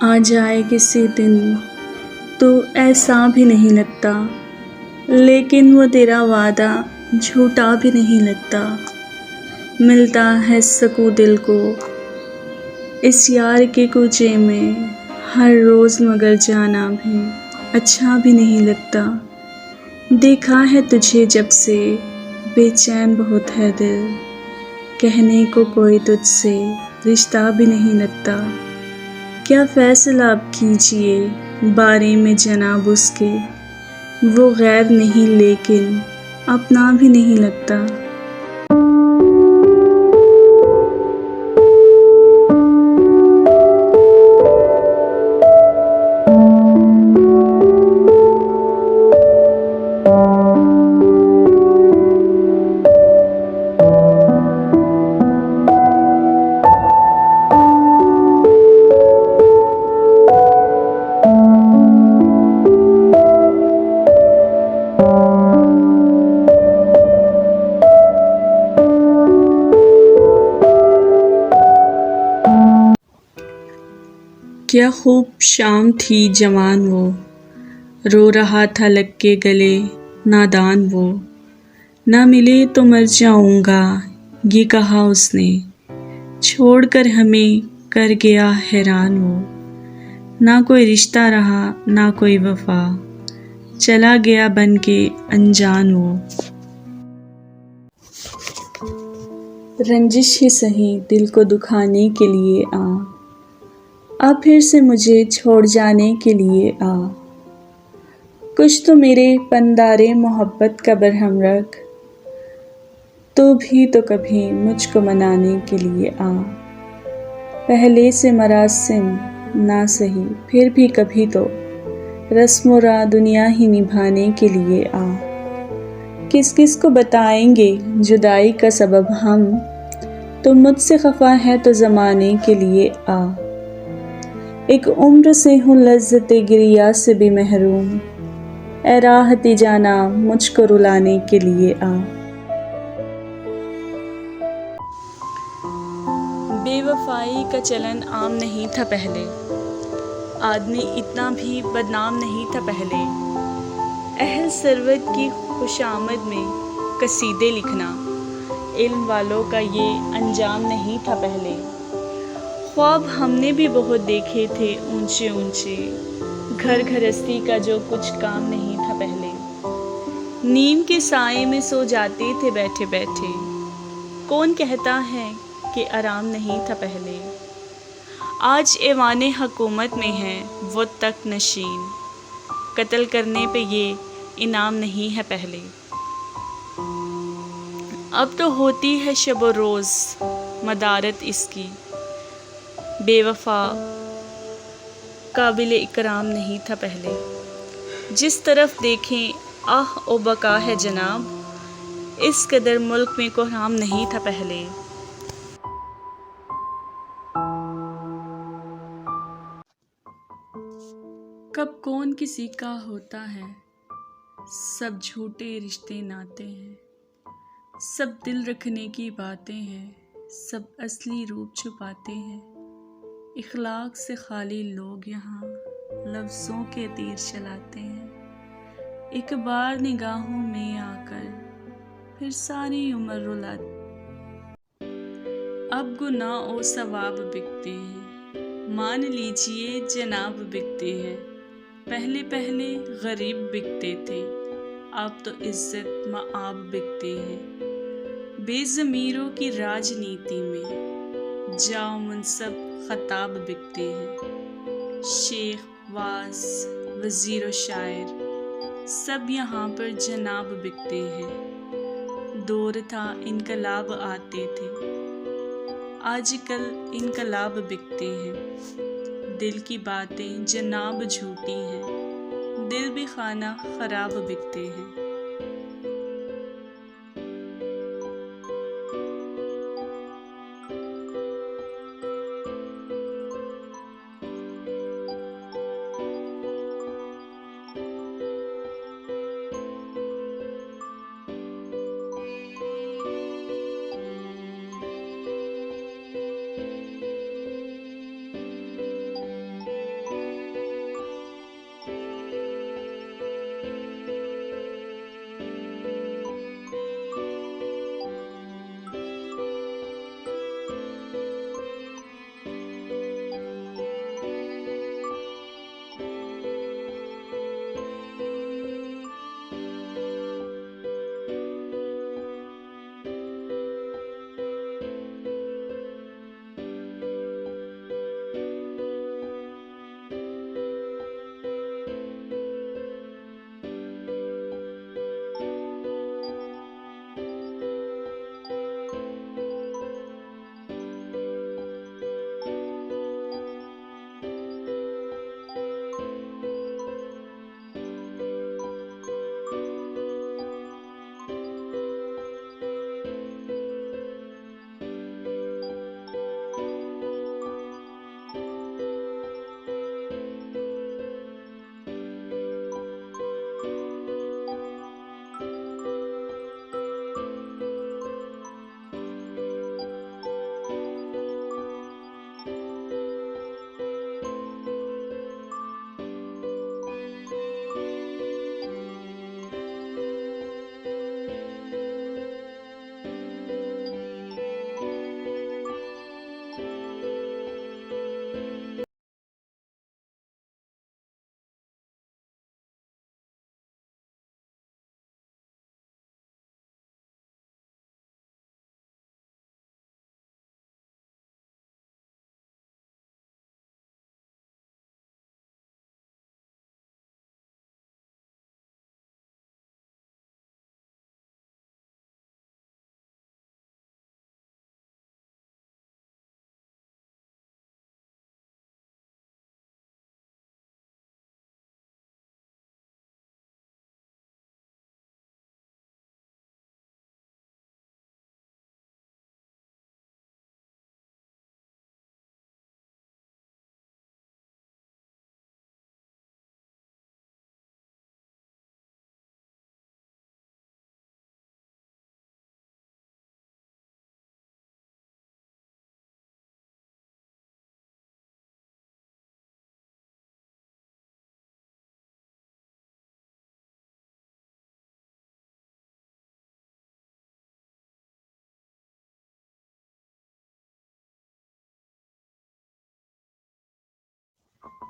आ जाए किसी दिन तो ऐसा भी नहीं लगता, लेकिन वो तेरा वादा झूठा भी नहीं लगता। मिलता है सुकून दिल को इस यार के कूचे में हर रोज़, मगर जाना भी अच्छा भी नहीं लगता। देखा है तुझे जब से बेचैन बहुत है दिल, कहने को कोई तुझसे रिश्ता भी नहीं लगता। क्या फैसला अब कीजिए बारे में जनाब उसके, वो गैर नहीं लेकिन अपना भी नहीं लगता। क्या खूब शाम थी जवान वो, रो रहा था लग के गले नादान वो। ना मिले तो मर जाऊंगा ये कहा उसने, छोड़कर हमें कर गया हैरान वो। ना कोई रिश्ता रहा ना कोई वफा, चला गया बन के अनजान वो। रंजिश ही सही दिल को दुखाने के लिए अब फिर से मुझे छोड़ जाने के लिए आ। कुछ तो मेरे पंदारे मोहब्बत का बरहम रख, तो भी तो कभी मुझको मनाने के लिए आ। पहले से मरासिम ना सही फिर भी कभी तो रस्मों रा दुनिया ही निभाने के लिए आ। किस किस को बताएंगे जुदाई का सबब हम, तो मुझसे खफा है तो ज़माने के लिए आ। एक उम्र से हूँ लज्जते गिरिया से भी महरूम, ए राहती जाना मुझको रुलाने के लिए आ। बेवफाई का चलन आम नहीं था पहले, आदमी इतना भी बदनाम नहीं था पहले। अहल सरवत की खुशामद में कसीदे लिखना इल्म वालों का ये अंजाम नहीं था पहले। ख्वाब हमने भी बहुत देखे थे ऊंचे ऊंचे, घर घरस्ती का जो कुछ काम नहीं था पहले। नीम के साए में सो जाते थे बैठे बैठे, कौन कहता है कि आराम नहीं था पहले। आज ऐवाने हुकूमत में है वो तक नशीन, कत्ल करने पे ये इनाम नहीं है पहले। अब तो होती है शब रोज़ मदारत इसकी, बेवफा काबिल इकराम नहीं था पहले। जिस तरफ देखें आह ओ बका है जनाब, इस कदर मुल्क में कोहराम नहीं था पहले। कब कौन किसी का होता है, सब झूठे रिश्ते नाते हैं। सब दिल रखने की बातें हैं, सब असली रूप छुपाते हैं। इखलाक से खाली लोग यहाँ लफ्ज़ों के तीर चलाते हैं। एक बार निगाहों में आकर फिर सारी उम्र रुलाते। अब गुनाह और सवाब बिकते हैं, मान लीजिए जनाब बिकते हैं। पहले पहले गरीब बिकते थे, अब तो इज्जत मआब बिकते हैं। बेज़मीरों की राजनीति में जाओ मुनसब खताब बिकते हैं। शेख वास वज़ीर व शायर सब यहाँ पर जनाब बिकते हैं। दौर था इनकलाब आते थे, आजकल इनकलाब बिकते हैं। दिल की बातें जनाब झूठी हैं, दिल भी खाना खराब बिकते हैं।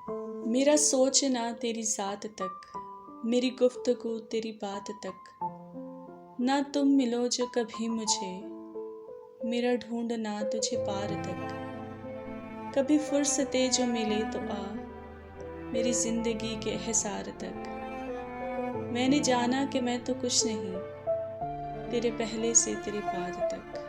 मेरा सोचना तेरी ज़ात तक, मेरी गुफ्तगू तेरी बात तक, ना तुम मिलो जो कभी मुझे, मेरा ढूंढना तुझे पार तक। कभी फुर्सते जो मिले तो आ, मेरी ज़िंदगी के हिसार तक। मैंने जाना कि मैं तो कुछ नहीं, तेरे पहले से तेरे बाद तक।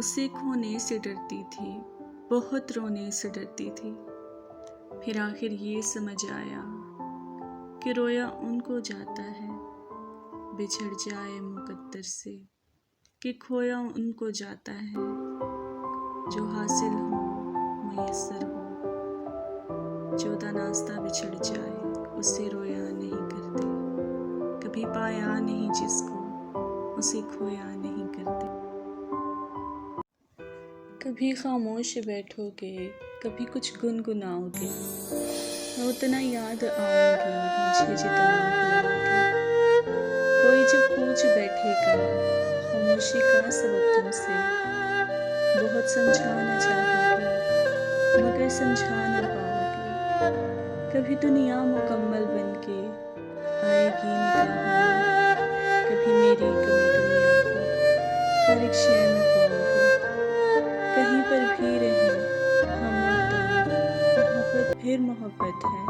उसे खोने से डरती थी, बहुत रोने से डरती थी। फिर आखिर ये समझ आया कि रोया उनको जाता है, बिछड़ जाए मुकद्दर से, कि खोया उनको जाता है। जो हासिल हो मुयस्सर हो, जोदा नास्ता बिछड़ जाए, उसे रोया नहीं करते। कभी पाया नहीं जिसको, उसे खोया नहीं करते। कभी खामोश बैठोगे, कभी कुछ गुनगुनाओगे, मैं उतना याद आऊंगी मुझे जितना भुलाओगे। कोई जब पूछ बैठेगा खामोशी का सबब तुमसे, बहुत समझाना चाहोगे मगर समझा ना पाओगे। कभी दुनिया मुकम्मल बनके आएगी निगाहों में, कभी मेरी कमी दुनिया को हर एक शय में पाओगे। कहीं पर भी रहे हम और तुम, मोहब्बत फिर मोहब्बत है।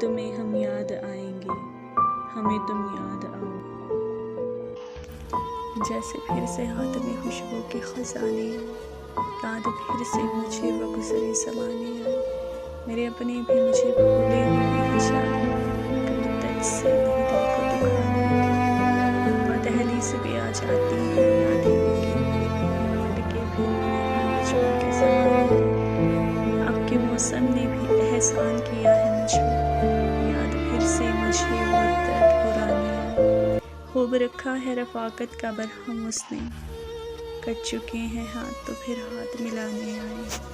तुम्हें हम याद आएंगे, हमें तुम याद आओ। जैसे फिर से हाथ में खुशबू के खजाने, याद फिर से मुझे वो गुज़रे ज़माने आए। मेरे अपने भी मुझे भूले हुए हैं शायद, कभी दर्द से नहीं दिल को दुखाने आए। और दहलीज से भी आ जाती हैं यादें उनकी, लौट के फिर नहीं बचपन के ज़माने आए। अब के मौसम ने भी एहसान किया है मुझे, याद फिर से मुझे वो दर्द पुराने आए। खूब रखा है रफ़ाकत का बरहम उसने, कट चुके हैं हाथ तो फिर हाथ मिलाने आए।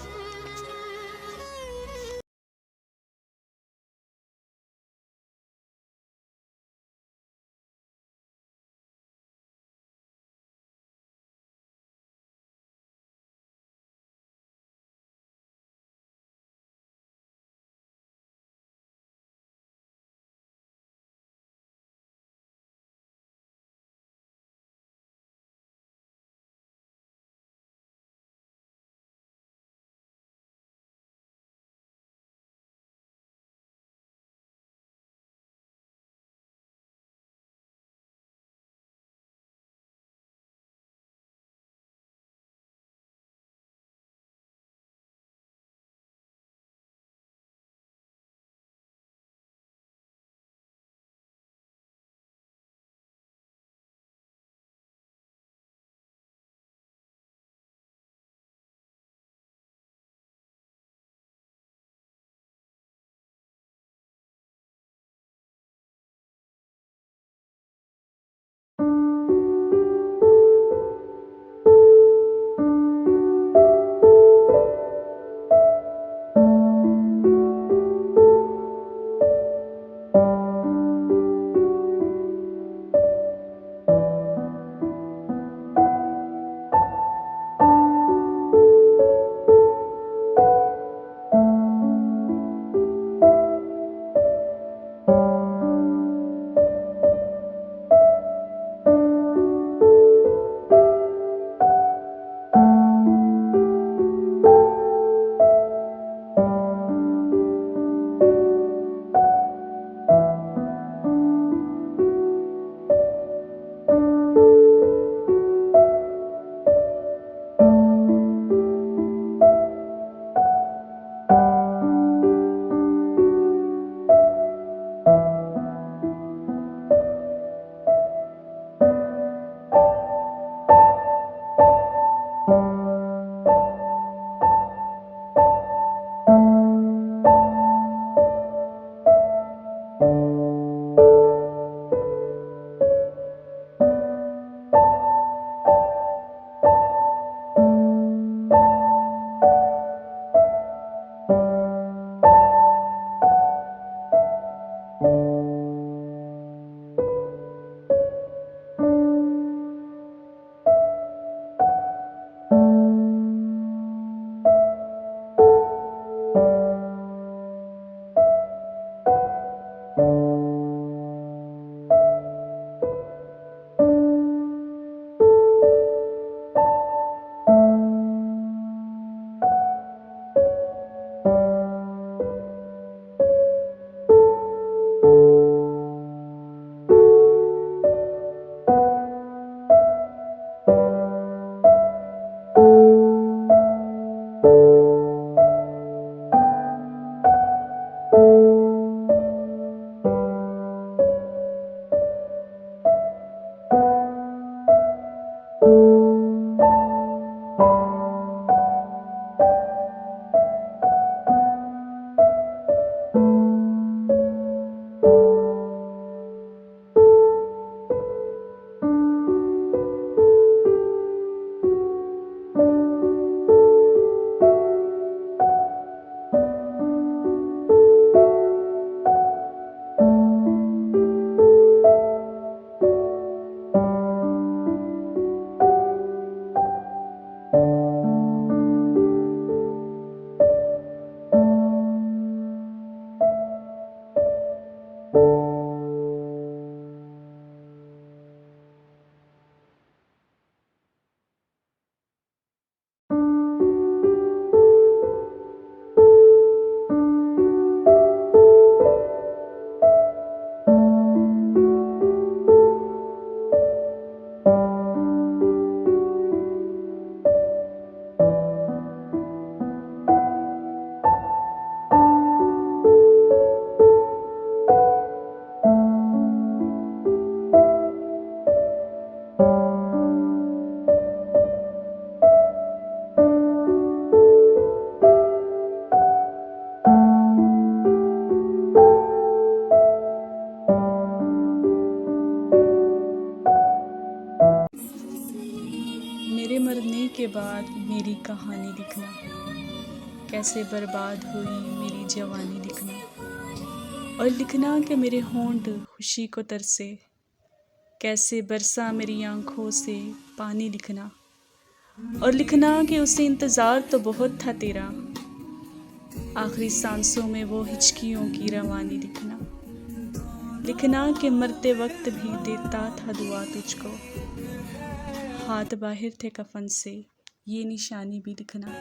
बाद मेरी कहानी लिखना, कैसे बर्बाद हुई मेरी जवानी लिखना, और लिखना कि मेरे होंठ खुशी को तरसे, कैसे बरसा मेरी आँखों से पानी लिखना, और लिखना कि उसे इंतज़ार तो बहुत था तेरा, आखिरी सांसों में वो हिचकियों की रवानी लिखना, लिखना कि मरते वक्त भी देता था दुआ तुझको, हाथ बाहर थे कफन से ये निशानी भी लिखना।